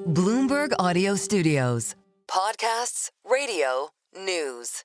Bloomberg Audio Studios. Podcasts, radio, news.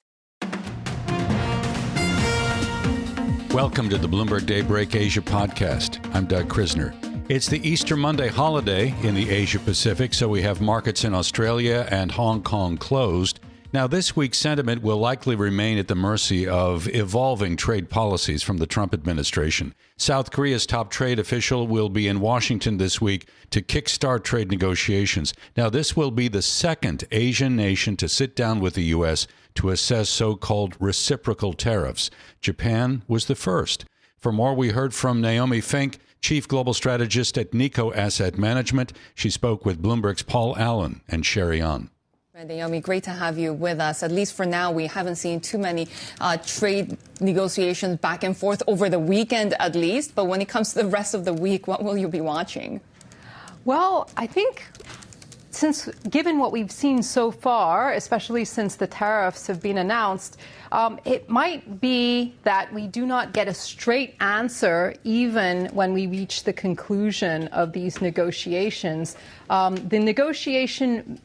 Welcome to the Bloomberg Daybreak Asia podcast. I'm Doug Krisner. It's the Easter Monday holiday in the Asia Pacific, so we have markets in Australia and Hong Kong closed. Now, this week's sentiment will likely remain at the mercy of evolving trade policies from the Trump administration. South Korea's top trade official will be in Washington this week to kickstart trade negotiations. Now, this will be the second Asian nation to sit down with the U.S. to assess so-called reciprocal tariffs. Japan was the first. For more, we heard from Naomi Fink, Chief Global Strategist at Nikko Asset Management. She spoke with Bloomberg's Paul Allen and Shery. Naomi, great to have you with us. At least for now, we haven't seen too many trade negotiations back and forth over the weekend, at least. But when it comes to the rest of the week, what will you be watching? Well, I think given what we've seen so far, especially since the tariffs have been announced, it might be that we do not get a straight answer even when we reach the conclusion of these negotiations. The negotiation,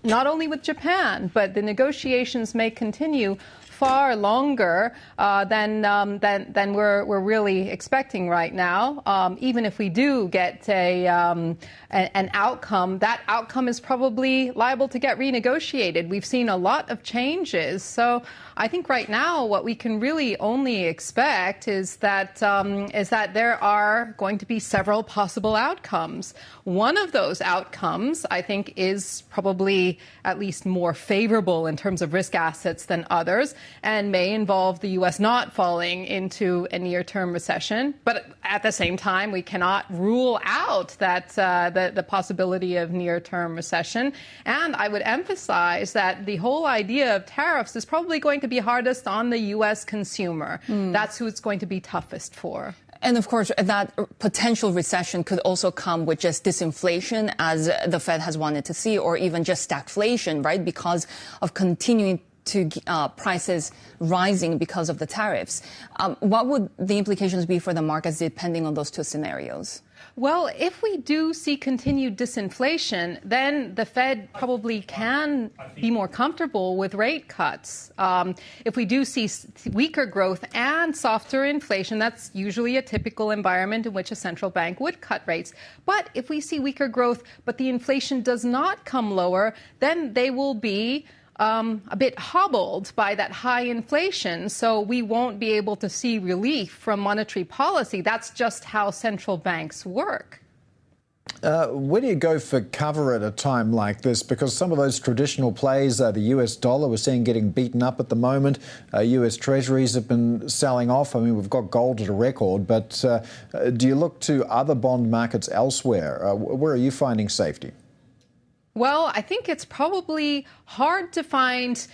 not only with Japan, but the negotiations may continue far longer than we're really expecting right now. Even if we do get an outcome, that outcome is probably liable to get renegotiated. We've seen a lot of changes, so I think right now what we can really only expect is that there are going to be several possible outcomes. One of those outcomes, I think, is probably at least more favorable in terms of risk assets than others, and may involve the U.S. not falling into a near-term recession. But at the same time, we cannot rule out that the possibility of near-term recession. And I would emphasize that the whole idea of tariffs is probably going to be hardest on the U.S. consumer. That's who it's going to be toughest for. And of course, that potential recession could also come with just disinflation, as the Fed has wanted to see, or even just stagflation, right? Because of continuing to prices rising because of the tariffs. What would the implications be for the markets depending on those two scenarios? Well, if we do see continued disinflation, then the Fed probably can be more comfortable with rate cuts. If we do see weaker growth and softer inflation, that's usually a typical environment in which a central bank would cut rates. But if we see weaker growth, but the inflation does not come lower, then they will be a bit hobbled by that high inflation, so we won't be able to see relief from monetary policy. That's just how central banks work. Where do you go for cover at a time like this? Because some of those traditional plays, the US dollar, we're seeing getting beaten up at the moment. US treasuries have been selling off. I mean, we've got gold at a record, but do you look to other bond markets elsewhere? Where are you finding safety? Well, I think it's probably hard to find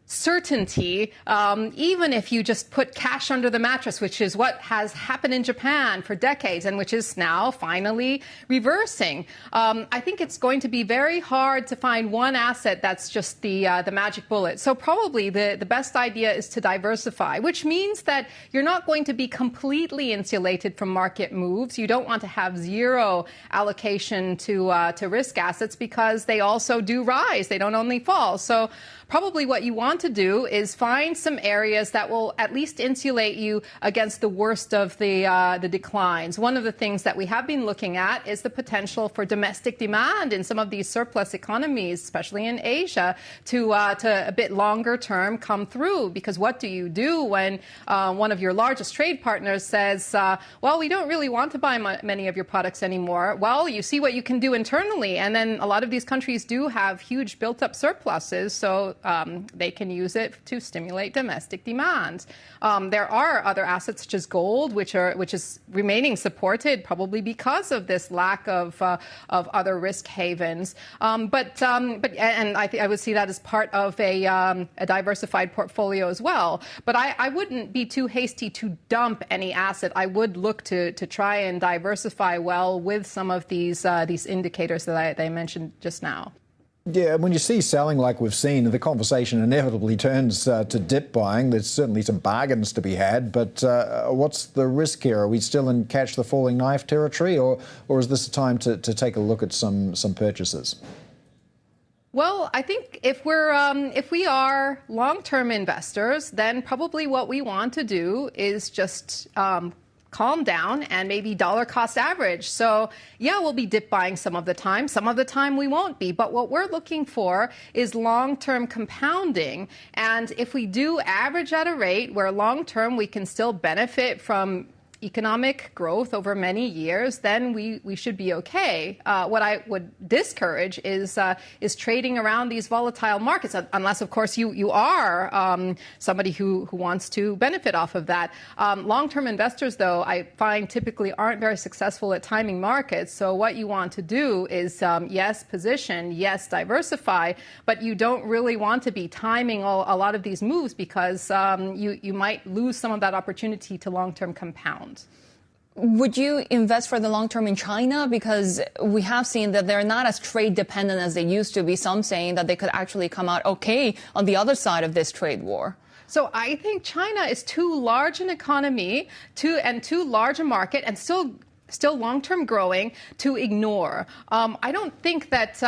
certainty, even if you just put cash under the mattress, which is what has happened in Japan for decades and which is now finally reversing. I think it's going to be very hard to find one asset that's just the magic bullet. So probably the best idea is to diversify, which means that you're not going to be completely insulated from market moves. You don't want to have zero allocation to risk assets because they also do rise. They don't only fall. So probably what you want to do is find some areas that will at least insulate you against the worst of the declines. One of the things that we have been looking at is the potential for domestic demand in some of these surplus economies, especially in Asia, to a bit longer term come through. Because what do you do when one of your largest trade partners says, well, we don't really want to buy many of your products anymore? Well, you see what you can do internally. And then a lot of these countries do have huge built-up surpluses, so they can use it to stimulate domestic demand. There are other assets such as gold, which is remaining supported probably because of this lack of other risk havens. But I would see that as part of a diversified portfolio as well. But I wouldn't be too hasty to dump any asset. I would look to try and diversify well with some of these indicators that I mentioned just now. Yeah, when you see selling like we've seen, the conversation inevitably turns to dip buying. There's certainly some bargains to be had, but what's the risk here? Are we still in catch the falling knife territory, or is this a time to take a look at some purchases? Well, I think if we are long-term investors, then probably what we want to do is just calm down and maybe dollar cost average. So yeah, we'll be dip buying some of the time we won't be. But what we're looking for is long-term compounding. And if we do average at a rate where long-term we can still benefit from economic growth over many years, then we should be okay. What I would discourage is trading around these volatile markets, unless, of course, you are somebody who wants to benefit off of that. Long-term investors, though, I find typically aren't very successful at timing markets. So what you want to do is, yes, position, yes, diversify, but you don't really want to be timing a lot of these moves because you might lose some of that opportunity to long-term compound. Would you invest for the long term in China? Because we have seen that they're not as trade dependent as they used to be, some saying that they could actually come out okay on the other side of this trade war. So I think China is too large an economy, too large a market, and still long-term growing to ignore. I don't think that,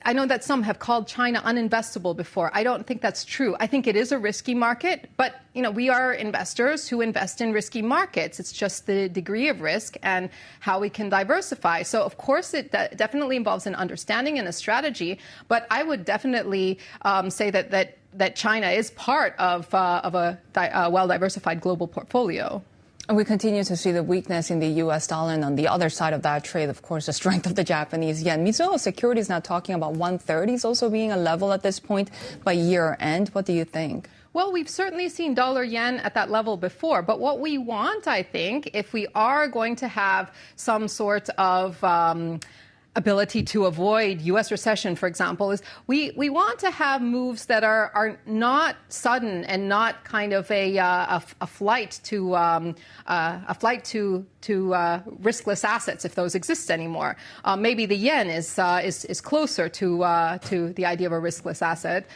I know that some have called China uninvestable before. I don't think that's true. I think it is a risky market, but we are investors who invest in risky markets. It's just the degree of risk and how we can diversify. So of course it definitely involves an understanding and a strategy, but I would definitely say that China is part of a well-diversified global portfolio. And we continue to see the weakness in the U.S. dollar, and on the other side of that trade, of course, the strength of the Japanese yen. Mizuho Securities now talking about 130s also being a level at this point by year end. What do you think? Well, we've certainly seen dollar-yen at that level before. But what we want, I think, if we are going to have some sort of ability to avoid U.S. recession, for example, is we want to have moves that are not sudden and not kind of a flight to riskless assets, if those exist anymore. Maybe the yen is closer to the idea of a riskless asset.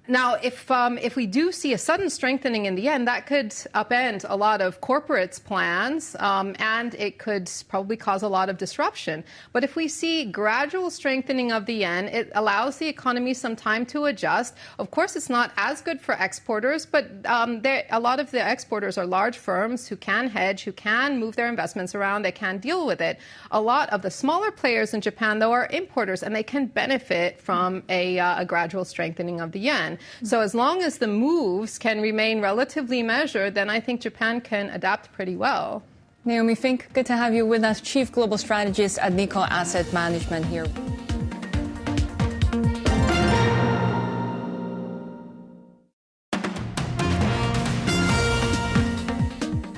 Now, if we do see a sudden strengthening in the yen, that could upend a lot of corporates' plans, and it could probably cause a lot of disruption. But if we see gradual strengthening of the yen, it allows the economy some time to adjust. Of course, it's not as good for exporters, but a lot of the exporters are large firms who can hedge, who can move their investments around, they can deal with it. A lot of the smaller players in Japan, though, are importers, and they can benefit from a gradual strengthening of the yen. So as long as the moves can remain relatively measured, then I think Japan can adapt pretty well. Naomi Fink, good to have you with us, Chief Global Strategist at Nikko Asset Management here.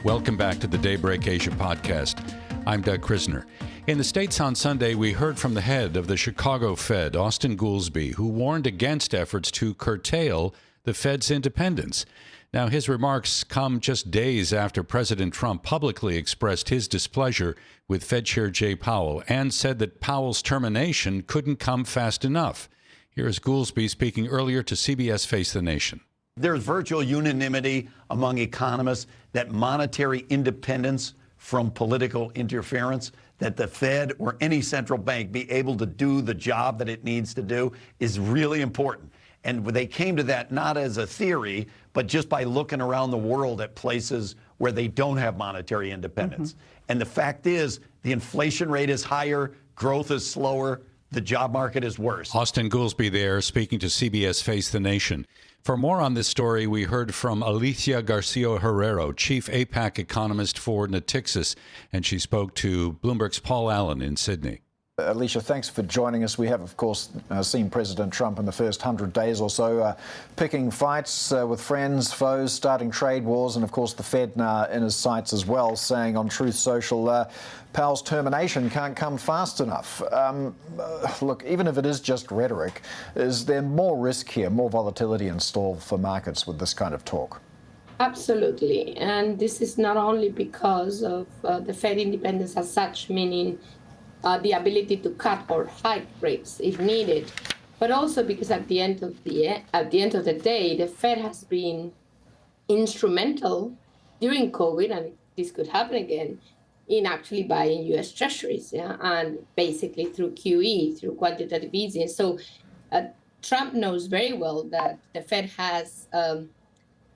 Welcome back to the Daybreak Asia podcast. I'm Doug Krisner. In the States on Sunday, we heard from the head of the Chicago Fed, Austan Goolsbee, who warned against efforts to curtail the Fed's independence. Now, his remarks come just days after President Trump publicly expressed his displeasure with Fed Chair Jay Powell and said that Powell's termination couldn't come fast enough. Here is Goolsbee speaking earlier to CBS Face the Nation. There's virtual unanimity among economists that monetary independence from political interference, that the Fed or any central bank be able to do the job that it needs to do, is really important. And they came to that not as a theory, but just by looking around the world at places where they don't have monetary independence. Mm-hmm. And the fact is, the inflation rate is higher, growth is slower, the job market is worse. Austan Goolsbee there speaking to CBS Face the Nation. For more on this story, we heard from Alicia Garcia Herrero, Chief APAC Economist for Natixis, and she spoke to Bloomberg's Paul Allen in Sydney. Alicia, thanks for joining us. We have, of course, seen President Trump in the first 100 days or so picking fights with friends, foes, starting trade wars, and, of course, the Fed in his sights as well, saying on Truth Social, Powell's termination can't come fast enough. Look, even if it is just rhetoric, is there more risk here, more volatility in store for markets with this kind of talk? Absolutely. And this is not only because of the Fed independence as such, meaning the ability to cut or hike rates if needed, but also because at the end of the day, the Fed has been instrumental during COVID, and this could happen again, in actually buying U.S. Treasuries, and basically through QE, through quantitative easing. So Trump knows very well that the Fed has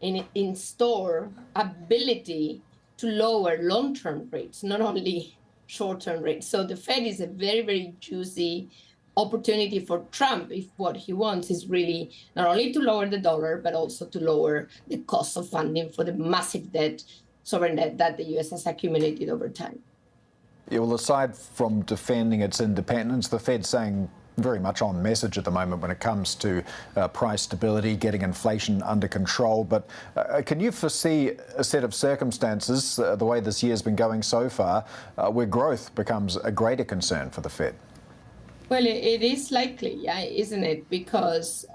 in store ability to lower long-term rates, not only short-term rates. So the Fed is a very, very juicy opportunity for Trump if what he wants is really not only to lower the dollar, but also to lower the cost of funding for the massive debt, sovereign debt that the U.S. has accumulated over time. Yeah, well, aside from defending its independence, the Fed's saying very much on message at the moment when it comes to price stability, getting inflation under control. But can you foresee a set of circumstances, the way this year's been going so far, where growth becomes a greater concern for the Fed? Well, it is likely, isn't it? Because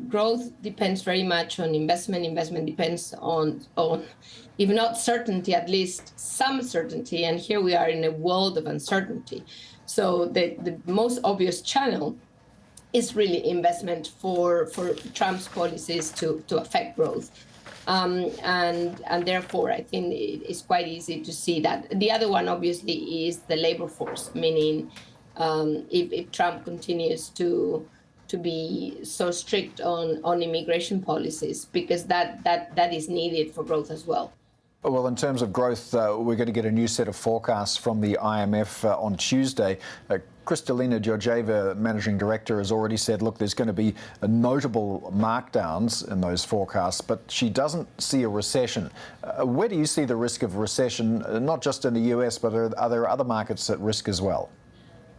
growth depends very much on investment. Investment depends on, if not certainty, at least some certainty. And here we are in a world of uncertainty. So the most obvious channel is really investment for Trump's policies to affect growth. And therefore, I think it's quite easy to see that. The other one, obviously, is the labor force, meaning if Trump continues to be so strict on immigration policies, because that is needed for growth as well. Well, in terms of growth, we're going to get a new set of forecasts from the IMF on Tuesday. Kristalina Georgieva, Managing Director, has already said, look, there's going to be notable markdowns in those forecasts, but she doesn't see a recession. Where do you see the risk of recession, not just in the US, but are there other markets at risk as well?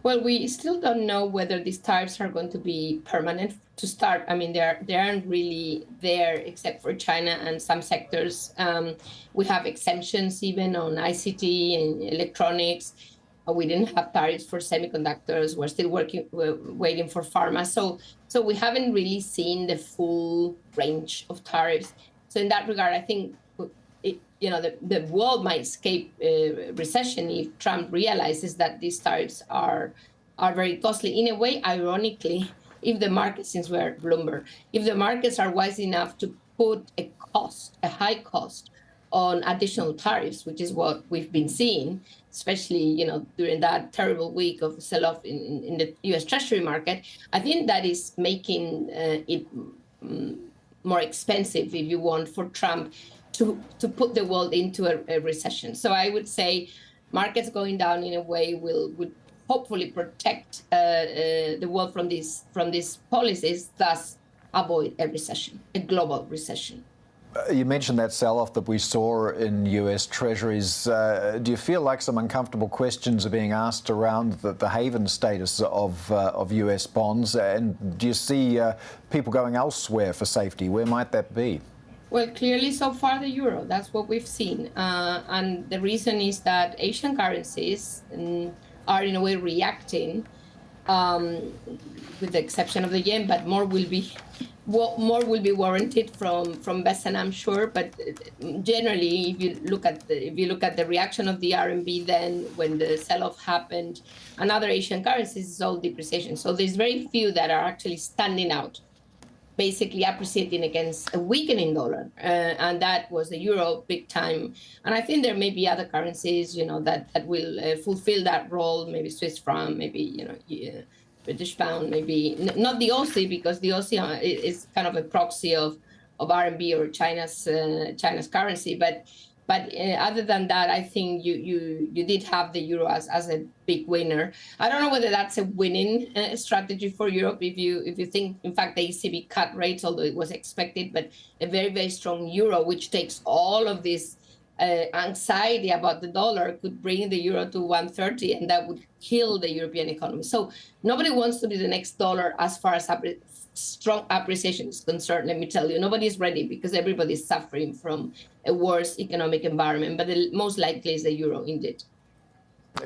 Well, we still don't know whether these tariffs are going to be permanent to start. I mean, they aren't really there except for China and some sectors. We have exemptions even on ICT and electronics. We didn't have tariffs for semiconductors. We're still waiting for pharma. So we haven't really seen the full range of tariffs. So in that regard, I think the world might escape recession if Trump realizes that these tariffs are very costly. In a way, ironically, if the markets, since we're Bloomberg, if the markets are wise enough to put a high cost on additional tariffs, which is what we've been seeing, especially during that terrible week of sell-off in the U.S. Treasury market, I think that is making it more expensive, if you want, for Trump to put the world into a recession. So I would say markets going down in a way would hopefully protect the world from these policies, thus avoid a recession, a global recession. You mentioned that sell-off that we saw in US Treasuries. Do you feel like some uncomfortable questions are being asked around the haven status of US bonds? And do you see people going elsewhere for safety? Where might that be? Well, clearly so far the euro, that's what we've seen. And the reason is that Asian currencies are in a way reacting, with the exception of the yen, but more will be warranted from Besen, I'm sure. But generally, if you look at the reaction of the RMB then when the sell-off happened, and other Asian currencies, is all depreciation. So there's very few that are actually standing out, basically appreciating against a weakening dollar, and that was the euro big time. And I think there may be other currencies, that will fulfill that role. Maybe Swiss franc, maybe British pound, maybe not the Aussie, because the Aussie is kind of a proxy of RMB or China's currency. But other than that, I think you did have the euro as a big winner. I don't know whether that's a winning strategy for Europe. If you think, in fact, the ECB cut rates, although it was expected, but a very, very strong euro, which takes all of this anxiety about the dollar, could bring the euro to 130, and that would kill the European economy. So nobody wants to be the next dollar as far as strong appreciation is concerned. Let me tell you, nobody's ready because everybody's suffering from a worse economic environment, but the most likely is the euro indeed.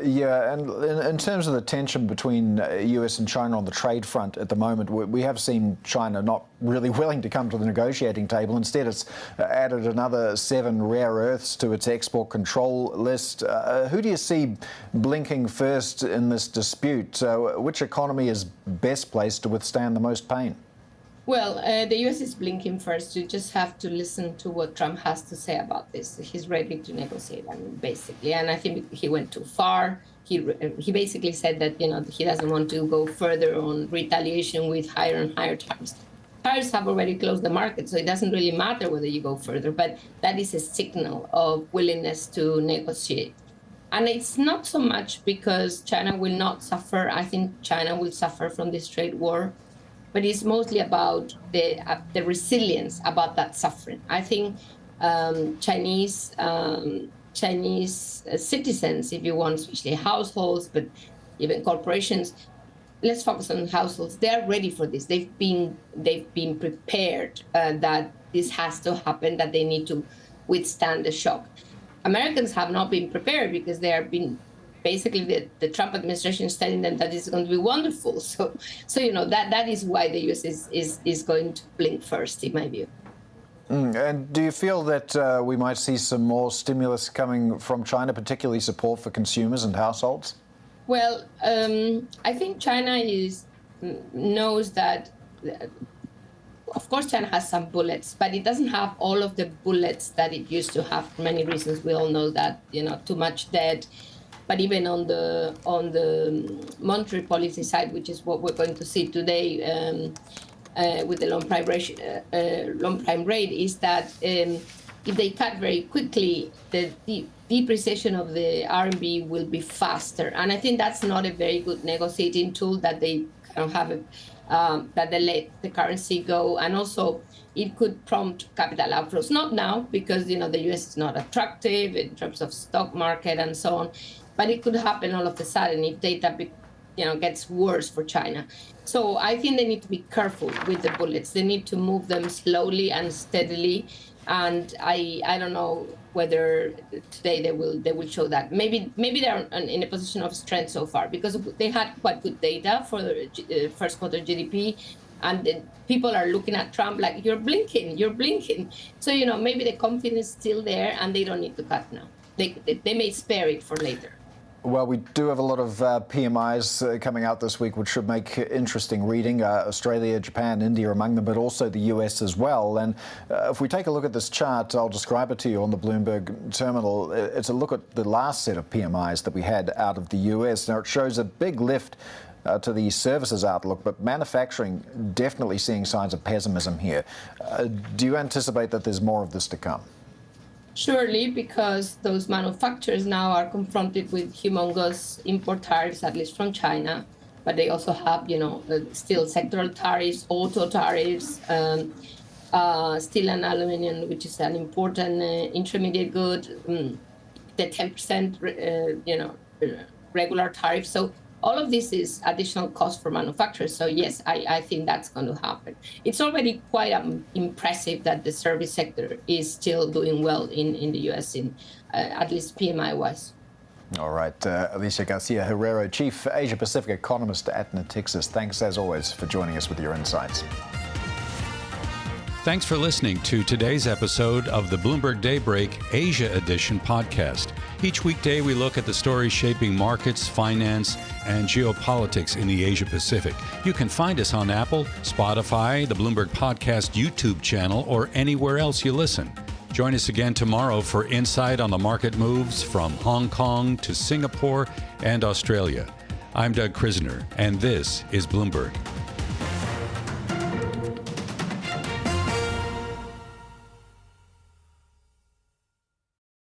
Yeah, and in terms of the tension between US and China on the trade front at the moment, we have seen China not really willing to come to the negotiating table. Instead, it's added another 7 rare earths to its export control list. Who do you see blinking first in this dispute? Which economy is best placed to withstand the most pain? Well, the U.S. is blinking first. You just have to listen to what Trump has to say about this. He's ready to negotiate, basically. And I think he went too far. He basically said that, he doesn't want to go further on retaliation with higher and higher tariffs. Tariffs have already closed the market, so it doesn't really matter whether you go further. But that is a signal of willingness to negotiate. And it's not so much because China will not suffer. I think China will suffer from this trade war. But it's mostly about the resilience about that suffering. I think Chinese citizens, if you want, especially households, but even corporations, let's focus on households. They are ready for this. They've been prepared that this has to happen, that they need to withstand the shock. Americans have not been prepared because they have been. Basically, the Trump administration is telling them that it's going to be wonderful. So that is why the U.S. is going to blink first, in my view. And do you feel that we might see some more stimulus coming from China, particularly support for consumers and households? Well, I think China knows that. Of course, China has some bullets, but it doesn't have all of the bullets that it used to have for many reasons. We all know that, too much debt. But even on the monetary policy side, which is what we're going to see today with the long prime rate, is that if they cut very quickly, the depreciation of the RMB will be faster. And I think that's not a very good negotiating tool that they kind of have, that they let the currency go. And also, it could prompt capital outflows. Not now, because the US is not attractive in terms of stock market and so on. But it could happen all of a sudden if data, gets worse for China. So I think they need to be careful with the bullets. They need to move them slowly and steadily. And I don't know whether today they will show that. Maybe they're in a position of strength so far because they had quite good data for the first quarter GDP. And people are looking at Trump like, you're blinking. So, maybe the confidence is still there and they don't need to cut now. They may spare it for later. Well, we do have a lot of PMIs coming out this week, which should make interesting reading. Australia, Japan, India among them, but also the US as well. And if we take a look at this chart, I'll describe it to you on the Bloomberg terminal. It's a look at the last set of PMIs that we had out of the US. Now, it shows a big lift to the services outlook, but manufacturing definitely seeing signs of pessimism here. Do you anticipate that there's more of this to come? Surely, because those manufacturers now are confronted with humongous import tariffs, at least from China, but they also have, still sectoral tariffs, auto tariffs, steel and aluminum, which is an important intermediate good, the 10%, regular tariff. So all of this is additional cost for manufacturers. So yes, I think that's going to happen. It's already quite impressive that the service sector is still doing well in the U.S., at least PMI-wise. All right. Alicia Garcia Herrero, Chief Asia-Pacific Economist at Natixis. Thanks, as always, for joining us with your insights. Thanks for listening to today's episode of the Bloomberg Daybreak Asia Edition podcast. Each weekday, we look at the stories shaping markets, finance, and geopolitics in the Asia Pacific. You can find us on Apple, Spotify, the Bloomberg Podcast YouTube channel, or anywhere else you listen. Join us again tomorrow for insight on the market moves from Hong Kong to Singapore and Australia. I'm Doug Krisner, and this is Bloomberg.